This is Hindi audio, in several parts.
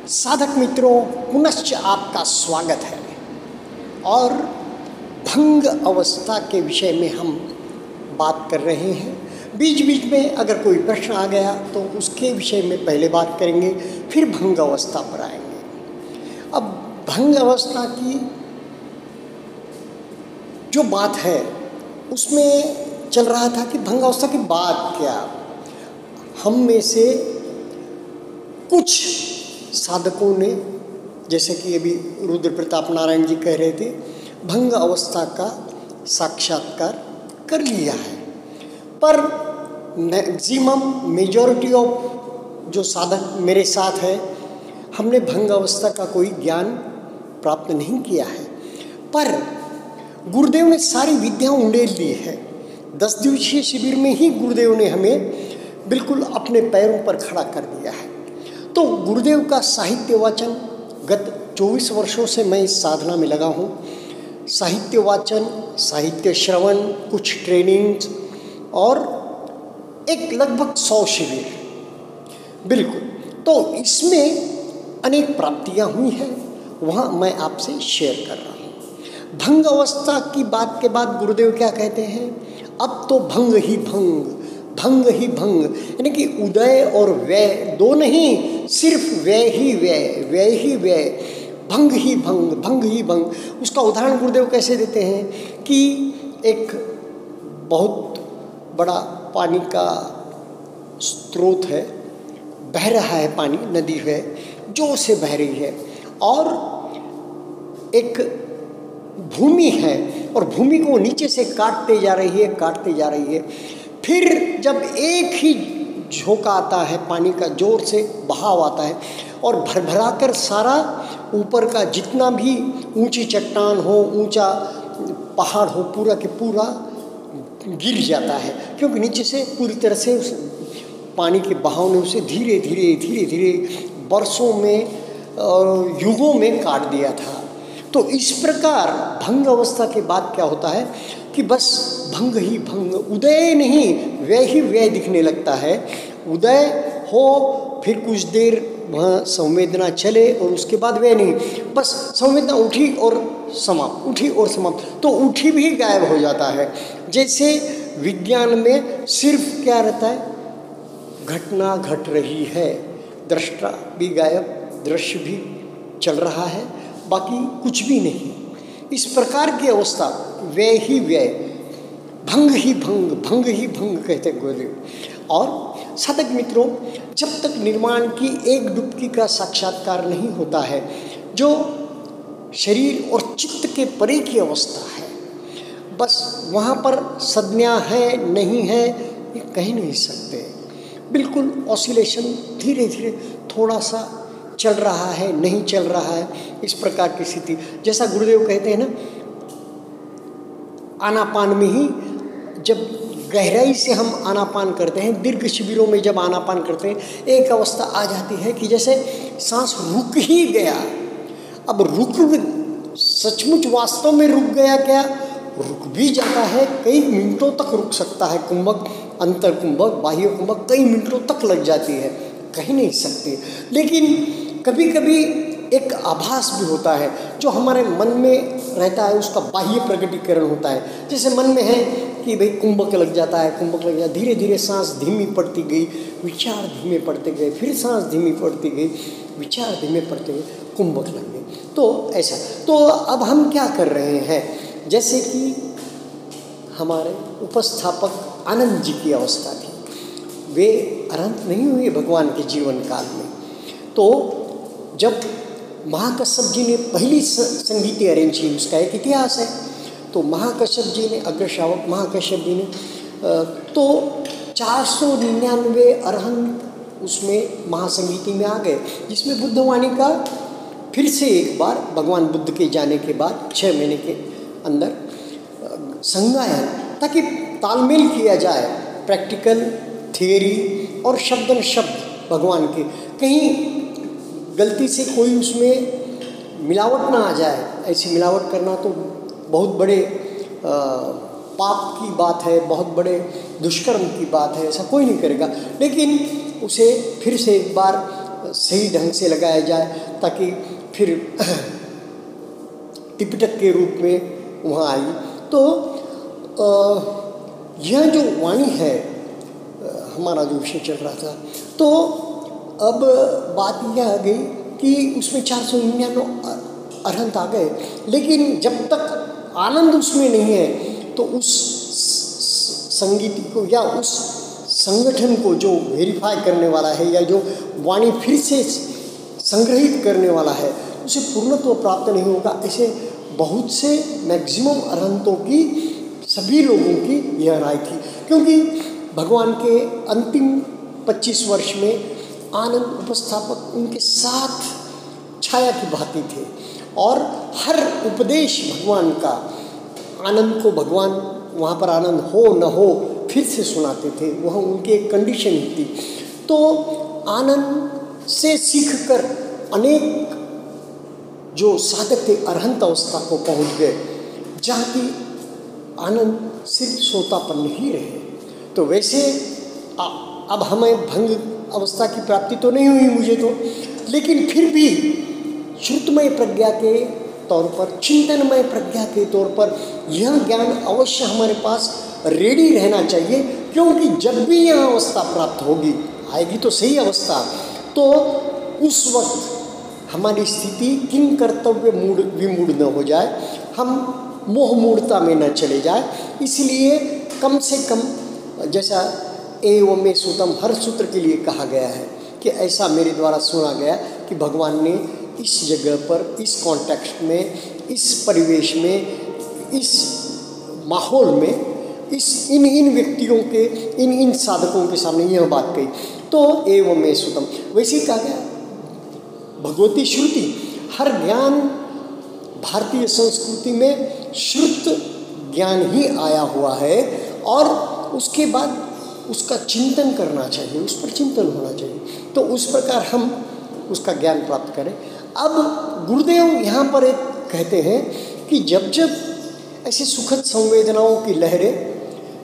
साधक मित्रों, पुनश्च आपका स्वागत है। और भंग अवस्था के विषय में हम बात कर रहे हैं। बीच बीच में अगर कोई प्रश्न आ गया तो उसके विषय में पहले बात करेंगे, फिर भंग अवस्था पर आएंगे। अब भंग अवस्था की जो बात है उसमें चल रहा था कि भंग अवस्था के बाद क्या, हम में से कुछ साधकों ने, जैसे कि अभी रुद्र प्रताप नारायण जी कह रहे थे, भंग अवस्था का साक्षात्कार कर लिया है। पर मैक्सिमम मेजॉरिटी ऑफ जो साधक मेरे साथ है, हमने भंग अवस्था का कोई ज्ञान प्राप्त नहीं किया है। पर गुरुदेव ने सारी विद्या उंडेल ली है। 10 दिवसीय शिविर में ही गुरुदेव ने हमें बिल्कुल अपने पैरों पर खड़ा कर दिया है। तो गुरुदेव का साहित्य वाचन, गत 24 वर्षों से मैं इस साधना में लगा हूँ। साहित्य वाचन, साहित्य श्रवण, कुछ ट्रेनिंग्स और एक लगभग 100 शिविर, बिल्कुल। तो इसमें अनेक प्राप्तियाँ हुई हैं, वहाँ मैं आपसे शेयर कर रहा हूँ। भंग अवस्था की बात के बाद गुरुदेव क्या कहते हैं? अब तो भंग ही भंग, भंग ही भंग, यानी कि उदय और व्यय दो नहीं, सिर्फ व्यय ही व्यय, व्यय ही व्यय, भंग ही भंग, भंग ही भंग। उसका उदाहरण गुरुदेव कैसे देते हैं कि एक बहुत बड़ा पानी का स्रोत है, बह रहा है पानी, नदी है, जोर से बह रही है, और एक भूमि है और भूमि को नीचे से काटते जा रही है, काटते जा रही है। फिर जब एक ही झोंका आता है पानी का, जोर से बहाव आता है और भरभरा कर सारा ऊपर का जितना भी ऊंची चट्टान हो, ऊंचा पहाड़ हो, पूरा के पूरा गिर जाता है, क्योंकि नीचे से पूरी तरह से उस पानी के बहाव ने उसे धीरे धीरे धीरे धीरे बरसों में और युगों में काट दिया था। तो इस प्रकार भंग अवस्था के बाद क्या होता है कि बस भंग ही भंग, उदय नहीं व्यय ही व्यय दिखने लगता है। उदय हो, फिर कुछ देर वहाँ संवेदना चले और उसके बाद व्यय नहीं, बस संवेदना उठी और समाप्त, उठी और समाप्त, तो उठी भी गायब हो जाता है। जैसे विज्ञान में सिर्फ क्या रहता है, घटना घट रही है, दृष्टा भी गायब, दृश्य भी चल रहा है, बाकी कुछ भी नहीं। इस प्रकार की अवस्था व्यय ही व्यय, भंग ही भंग, भंग ही भंग कहते गुरुदेव। और साधक मित्रों, जब तक निर्माण की एक डुबकी का साक्षात्कार नहीं होता है, जो शरीर और चित्त के परे की अवस्था है, बस वहाँ पर संज्ञा है नहीं है ये कह नहीं सकते। बिल्कुल ऑसिलेशन, धीरे धीरे थोड़ा सा चल रहा है, नहीं चल रहा है, इस प्रकार की स्थिति। जैसा गुरुदेव कहते हैं ना, आनापान में ही जब गहराई से हम आनापान करते हैं, दीर्घ शिविरों में जब आनापान करते हैं, एक अवस्था आ जाती है कि जैसे सांस रुक ही गया। अब रुक, सचमुच वास्तव में रुक गया क्या? रुक भी जाता है, कई मिनटों तक रुक सकता है। कुंभक, अंतर कुंभक, बाह्य कुंभक कई मिनटों तक लग जाती है, कह नहीं सकते। लेकिन कभी कभी एक आभास भी होता है जो हमारे मन में रहता है, उसका बाह्य प्रकटीकरण होता है। जैसे मन में है कि भाई कुंभक लग जाता है, कुंभक लग जाता है, धीरे धीरे सांस धीमी पड़ती गई, विचार धीमे पड़ते गए, फिर सांस धीमी पड़ती गई, विचार धीमे पड़ते गए, कुंभक लग गए। तो ऐसा, तो अब हम क्या कर रहे हैं, जैसे कि हमारे उपस्थापक आनंद जी की अवस्था थी, वे अनंत नहीं हुए भगवान के जीवन काल में। तो जब महाकश्यप जी ने पहली संगीति अरेंज की, उसका एक इतिहास है। तो महाकश्यप जी ने, अग्रश्रावक महाकश्यप जी ने, तो 499 अरहंत उसमें महासंगीति में आ गए, जिसमें बुद्धवाणी का फिर से एक बार भगवान बुद्ध के जाने के बाद 6 महीने के अंदर संगायन, ताकि तालमेल किया जाए, प्रैक्टिकल, थियरी और शब्द शब्द भगवान के, कहीं गलती से कोई उसमें मिलावट ना आ जाए। ऐसी मिलावट करना तो बहुत बड़े पाप की बात है, बहुत बड़े दुष्कर्म की बात है, ऐसा कोई नहीं करेगा। लेकिन उसे फिर से एक बार सही ढंग से लगाया जाए, ताकि फिर त्रिपिटक के रूप में वहाँ आई। तो यह जो वाणी है, हमारा जो विषय चल रहा था, तो अब बात यह आ गई कि उसमें 499 अरहंत आ गए, लेकिन जब तक आनंद उसमें नहीं है तो उस संगीत को या उस संगठन को जो वेरीफाई करने वाला है या जो वाणी फिर से संग्रहित करने वाला है, उसे पूर्णत्व प्राप्त नहीं होगा। ऐसे बहुत से मैक्सिमम अरहंतों की, सभी लोगों की यह राय थी, क्योंकि भगवान के अंतिम 25 वर्ष में आनंद उपस्थापक उनके साथ छाया की भांति थे, और हर उपदेश भगवान का, आनंद को भगवान वहाँ पर आनंद हो न हो फिर से सुनाते थे, वह उनकी एक कंडीशन ही थी। तो आनंद से सीखकर अनेक जो साधक थे अरहंत अवस्था को पहुँच गए, जहाँ की आनंद सिर्फ श्रोतापन्न ही रहे। तो वैसे अब हमें भंग अवस्था की प्राप्ति तो नहीं हुई मुझे तो, लेकिन फिर भी श्रुतमय प्रज्ञा के तौर पर, चिंतनमय प्रज्ञा के तौर पर यह ज्ञान अवश्य हमारे पास रेडी रहना चाहिए, क्योंकि जब भी यह अवस्था प्राप्त होगी, आएगी तो सही अवस्था, तो उस वक्त हमारी स्थिति किंग कर्तव्य विमूढ़ न हो जाए, हम मोह मूढ़ता में न चले जाए। इसलिए कम से कम, जैसा एवं में सूतम हर सूत्र के लिए कहा गया है कि ऐसा मेरे द्वारा सुना गया कि भगवान ने इस जगह पर, इस कॉन्टेक्स्ट में, इस परिवेश में, इस माहौल में, इन व्यक्तियों के, इन साधकों के सामने यह बात कही। तो एवं में सुतम, वैसे ही कहा गया भगवती श्रुति, हर ज्ञान भारतीय संस्कृति में श्रुत ज्ञान ही आया हुआ है, और उसके बाद उसका चिंतन करना चाहिए, उस पर चिंतन होना चाहिए, तो उस प्रकार हम उसका ज्ञान प्राप्त करें। अब गुरुदेव यहाँ पर एक कहते हैं कि जब जब ऐसी सुखद संवेदनाओं की लहरें,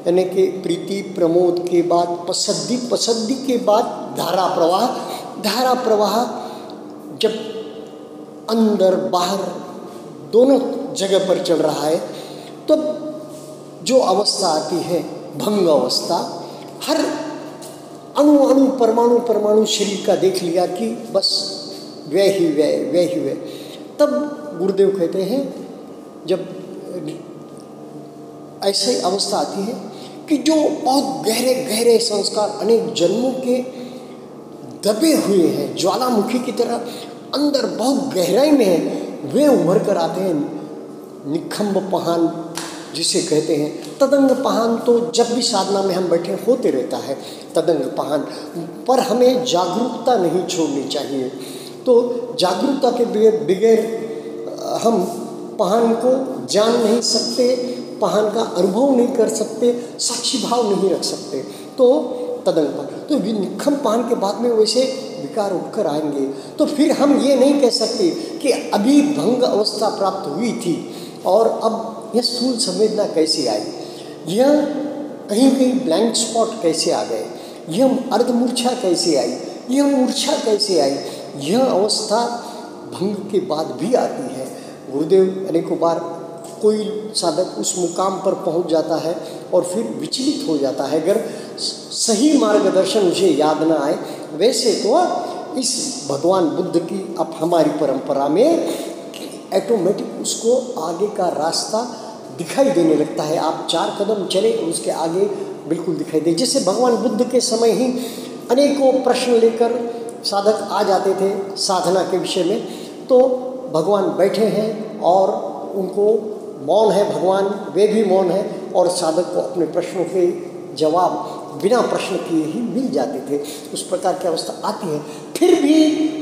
यानी कि प्रीति प्रमोद के बाद पसद्दी के बाद धारा प्रवाह जब अंदर बाहर दोनों जगह पर चल रहा है, तो जो अवस्था आती है भंग अवस्था, हर अणु परमाणु शरीर का देख लिया कि बस व्यय ही व्यय। तब गुरुदेव कहते हैं जब ऐसी अवस्था आती है कि जो बहुत गहरे संस्कार अनेक जन्मों के दबे हुए हैं, ज्वालामुखी की तरह अंदर बहुत गहराई में है, वे उभर कर आते हैं। निखंब पहान जिसे कहते हैं, तदंग पहान तो जब भी साधना में हम बैठे होते रहता है तदंग पहान, पर हमें जागरूकता नहीं छोड़नी चाहिए। तो जागरूकता के बगैर हम पहान को जान नहीं सकते, पहान का अनुभव नहीं कर सकते, साक्षी भाव नहीं रख सकते। तो तदंग पहान, तो निखम पहान के बाद में वैसे विकार उठकर आएंगे, तो फिर हम ये नहीं कह सकते कि अभी भंग अवस्था प्राप्त हुई थी और अब यह स्थूल संवेदना कैसे आई, यह कहीं ब्लैंक स्पॉट कैसे आ गए, यह अर्धमूर्छा कैसे आई, यह मूर्छा कैसे आई, यह अवस्था भंग के बाद भी आती है। गुरुदेव अनेकों बार कोई साधक उस मुकाम पर पहुंच जाता है और फिर विचलित हो जाता है, अगर सही मार्गदर्शन मुझे याद ना आए। वैसे तो इस भगवान बुद्ध की अब हमारी परंपरा में ऑटोमेटिक उसको आगे का रास्ता दिखाई देने लगता है। आप 4 कदम चले उसके आगे बिल्कुल दिखाई दे। जैसे भगवान बुद्ध के समय ही अनेकों प्रश्न लेकर साधक आ जाते थे साधना के विषय में, तो भगवान बैठे हैं और उनको मौन है भगवान, वे भी मौन है, और साधक को अपने प्रश्नों के जवाब बिना प्रश्न किए ही मिल जाते थे। उस प्रकार की अवस्था आती है। फिर भी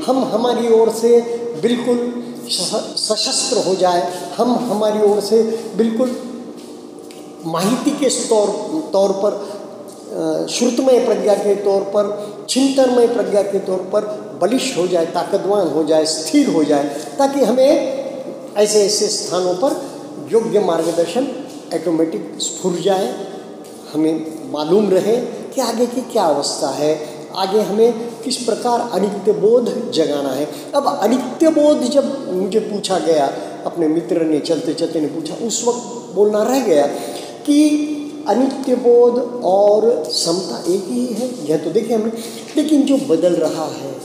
हम हमारी ओर से बिल्कुल सशस्त्र हो जाए, हम हमारी ओर से बिल्कुल माहिती के तौर पर, श्रुतमय प्रज्ञा के तौर पर, चिंतनमय प्रज्ञा के तौर पर बलिष्ठ हो जाए, ताकतवान हो जाए, स्थिर हो जाए, ताकि हमें ऐसे ऐसे स्थानों पर योग्य मार्गदर्शन ऑटोमेटिक स्फुर जाए, हमें मालूम रहे कि आगे की क्या अवस्था है, आगे हमें किस प्रकार अनित्य बोध जगाना है। अब अनित्य बोध जब मुझे पूछा गया, अपने मित्र ने चलते चलते ने पूछा, उस वक्त बोलना रह गया कि अनित्य बोध और समता एक ही है, यह तो देखे हमने, लेकिन जो बदल रहा है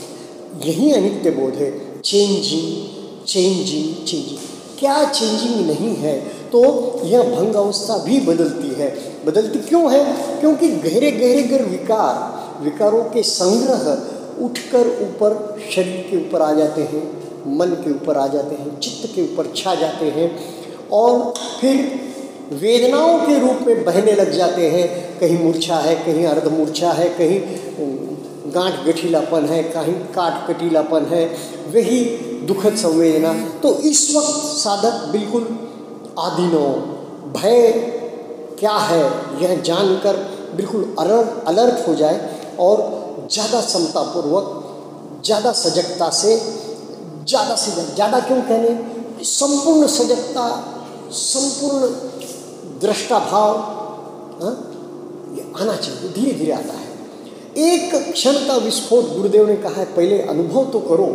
यही अनित्य बोध है। चेंजिंग चेंजिंग चेंजिंग, क्या चेंजिंग नहीं है? तो यह भंग अवस्था भी बदलती है। बदलती क्यों है? क्योंकि गहरे गहरे विकारों के संग्रह उठकर ऊपर शरीर के ऊपर आ जाते हैं, मन के ऊपर आ जाते हैं, चित्त के ऊपर छा जाते हैं और फिर वेदनाओं के रूप में बहने लग जाते हैं। कहीं मूर्छा है, कहीं अर्धमूर्छा है, कहीं गांठ गठीलापन है, कहीं काट कटीलापन है, वही दुखद संवेदना। तो इस वक्त साधक बिल्कुल आधीनो, भय क्या है यह जानकर बिल्कुल अलर्ट हो जाए और ज़्यादा समतापूर्वक, ज़्यादा सजगता से ज़्यादा क्यों कहने, संपूर्ण सजगता, संपूर्ण दृष्टा भाव ये आना चाहिए। धीरे धीरे आता है। एक क्षण का विस्फोट गुरुदेव ने कहा है, पहले अनुभव तो करो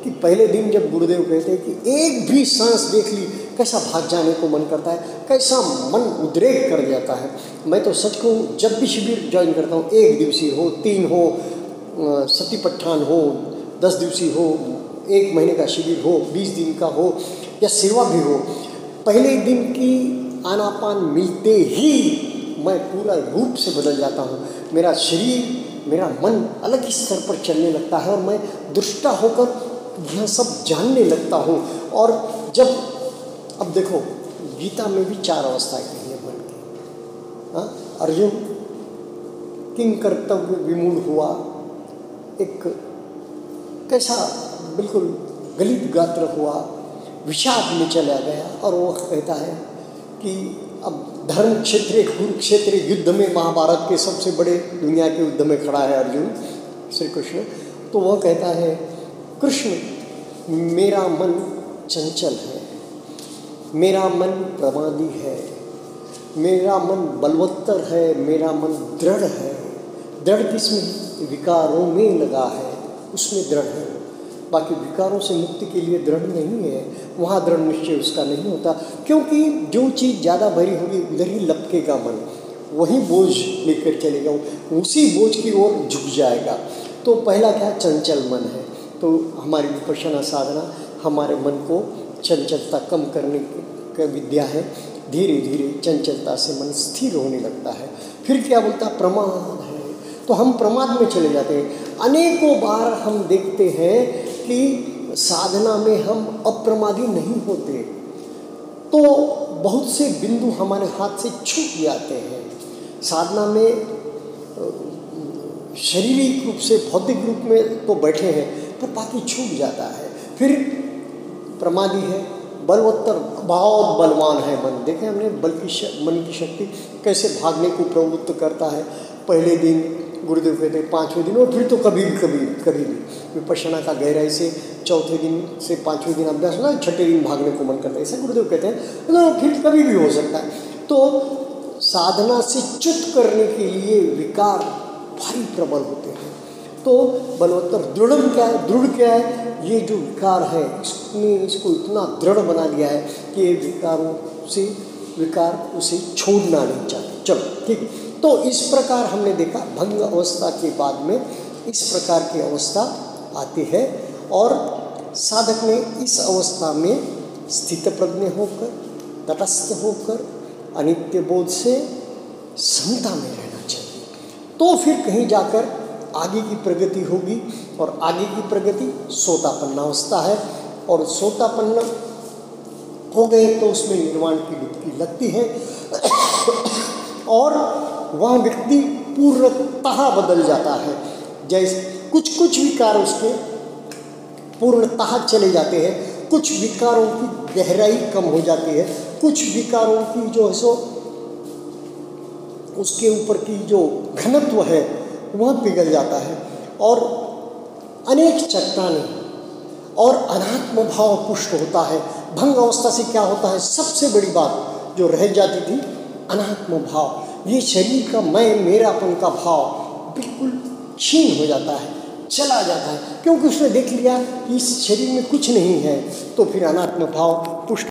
कि पहले दिन जब गुरुदेव कहते हैं कि एक भी सांस देख ली, कैसा भाग जाने को मन करता है, कैसा मन उद्रेक कर जाता है। मैं तो सच कहूँ, जब भी शिविर ज्वाइन करता हूँ, 1 दिवसीय हो, 3 हो, सतीपट्ठान हो, 10 दिवसीय हो, 1 महीने का शिविर हो, 20 दिन का हो या सेवा भी हो, पहले दिन की आनापान मिलते ही मैं पूरा रूप से बदल जाता हूँ। मेरा शरीर, मेरा मन अलग ही स्तर पर चलने लगता है और मैं दृष्टा होकर यह सब जानने लगता हूँ। और जब, अब देखो, गीता में भी 4 अवस्थाएं कही है मन की। अर्जुन किंग कर्तव्य विमूढ़ हुआ, एक कैसा बिल्कुल गलित गात्र हुआ, विषाद में चला गया और वो कहता है कि अब धर्म क्षेत्र कुरुक्षेत्र युद्ध में, महाभारत के सबसे बड़े दुनिया के युद्ध में खड़ा है अर्जुन श्री कृष्ण। तो वह कहता है, कृष्ण मेरा मन चंचल है, मेरा मन प्रमादी है, मेरा मन बलवत्तर है, मेरा मन दृढ़ है। दृढ़ किसमें? विकारों में लगा है, उसमें दृढ़ है। बाकी विकारों से मुक्ति के लिए दृढ़ नहीं है, वहाँ दृढ़ निश्चय उसका नहीं होता, क्योंकि जो चीज़ ज़्यादा भरी होगी उधर ही लपकेगा मन, वही बोझ लेकर चलेगा, उसी बोझ की ओर झुक जाएगा। तो पहला क्या? चंचल मन है। तो हमारी विपश्यना साधना हमारे मन को चंचलता कम करने की विद्या है। धीरे धीरे चंचलता से मन स्थिर होने लगता है। फिर क्या बोलता? प्रमाद है। तो हम प्रमाद में चले जाते हैं। अनेकों बार हम देखते हैं कि साधना में हम अप्रमादी नहीं होते, तो बहुत से बिंदु हमारे हाथ से छूट जाते हैं। साधना में शारीरिक रूप से, भौतिक रूप में तो बैठे हैं, पर बाकी छूट जाता है। फिर प्रमादी है, बलवत्तर, बहुत बलवान है मन। देखें हमने मन की शक्ति कैसे भागने को प्रवृत्त करता है। पहले दिन गुरुदेव कहते हैं 5वें दिन, और फिर तो कभी भी विपश्यना का गहराई से 4थे दिन से 5वें दिन अभ्यास होगा, 6ठे दिन भागने को मन करता है, ऐसे गुरुदेव कहते हैं। मतलब फिर कभी भी हो सकता है। तो साधना से च्युत करने के लिए विकार भारी प्रबल होते हैं। तो बलवत्तर, दृढ़ क्या है? दृढ़ क्या है? ये जो विकार है इसने इसको इतना दृढ़ बना दिया है कि ये विकार उसे छोड़ना नहीं चाहते। चलो ठीक। तो इस प्रकार हमने देखा भंग अवस्था के बाद में इस प्रकार की अवस्था आती है और साधक ने इस अवस्था में स्थित प्रज्ञ होकर, तटस्थ होकर, अनित्य बोध से समता में रहना चाहिए। तो फिर कहीं जाकर आगे की प्रगति होगी और आगे की प्रगति सोतापन्न अवस्था है। और सोतापन्न हो गए तो उसमें निर्वाण की डुबकी लगती है और वह व्यक्ति पूर्णतः बदल जाता है। जैसे कुछ विकार उसके पूर्णतः चले जाते हैं, कुछ विकारों की गहराई कम हो जाती है, कुछ विकारों की जो है सो उसके ऊपर की जो घनत्व है वह पिघल जाता है और अनेक चट्टानें और अनात्म भाव पुष्ट होता है। भंग अवस्था से क्या होता है? सबसे बड़ी बात जो रह जाती थी, अनात्म भाव। ये शरीर का मैं मेरापन का भाव बिल्कुल क्षीण हो जाता है, चला जाता है, क्योंकि उसने देख लिया कि इस शरीर में कुछ नहीं है। तो फिर अनात्म भाव पुष्ट